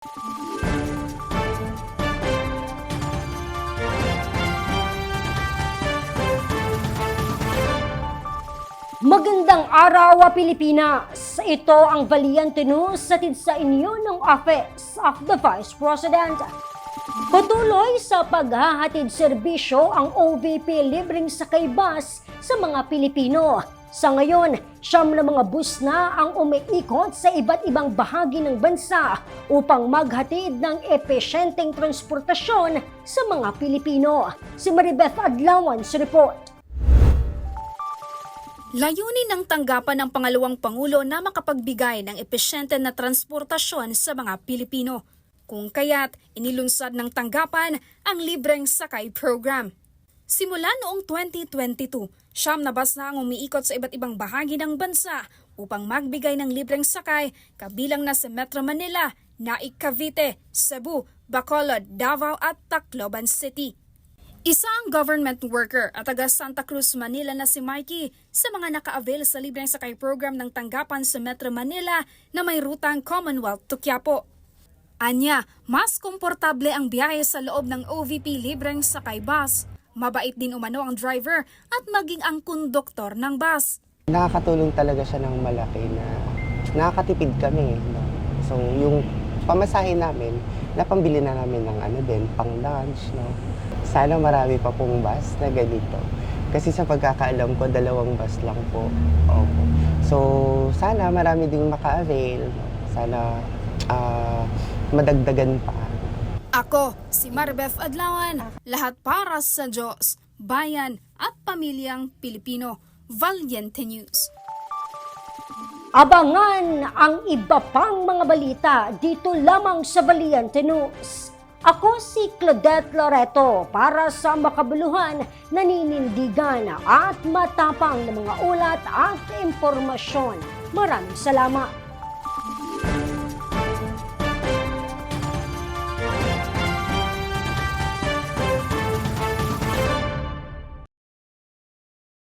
Magandang araw, Pilipinas! Ito ang Valiente News hatid sa inyo ng Office of the Vice President. Patuloy sa paghahatid serbisyo ang OVP libreng sakay bus sa mga Pilipino. Sa ngayon, 9 na mga bus na ang umiikot sa iba't ibang bahagi ng bansa upang maghatid ng epesyenteng transportasyon sa mga Pilipino. Si Maribeth Adlawan sa report. Layunin ng tanggapan ng pangalawang Pangulo na makapagbigay ng epesyente na transportasyon sa mga Pilipino. Kung kaya't inilunsad ng tanggapan ang libreng sakay program. Simula noong 2022, 9 na bus na ang umiikot sa iba't ibang bahagi ng bansa upang magbigay ng libreng sakay kabilang na sa Metro Manila, Naik Cavite, Cebu, Bacolod, Davao at Tacloban City. Isa ang government worker at taga Santa Cruz, Manila na si Mikey sa mga naka-avail sa libreng sakay program ng tanggapan sa Metro Manila na may rutang Commonwealth to Quiapo. Anya, mas komportable ang biyahe sa loob ng OVP libreng sakay bus. Mabait din umano ang driver at maging ang konduktor ng bus. Nakakatulong talaga siya ng malaki na nakakatipid kami. No? So yung pamasahe namin, napambili na namin ng pang lunch. No? Sana marami pa pong bus na ganito. Kasi sa pagkakaalam ko, 2 bus lang po. Opo. So, sana marami ding maka-avail. Sana madagdagan pa. Ako, si Maribeth Adlawan, lahat para sa Diyos, bayan at pamilyang Pilipino. Valiente News. Abangan ang iba pang mga balita dito lamang sa Valiente News. Ako si Claudette Loreto para sa makabuluhan, naninindigan at matapang na mga ulat at impormasyon. Maraming salamat.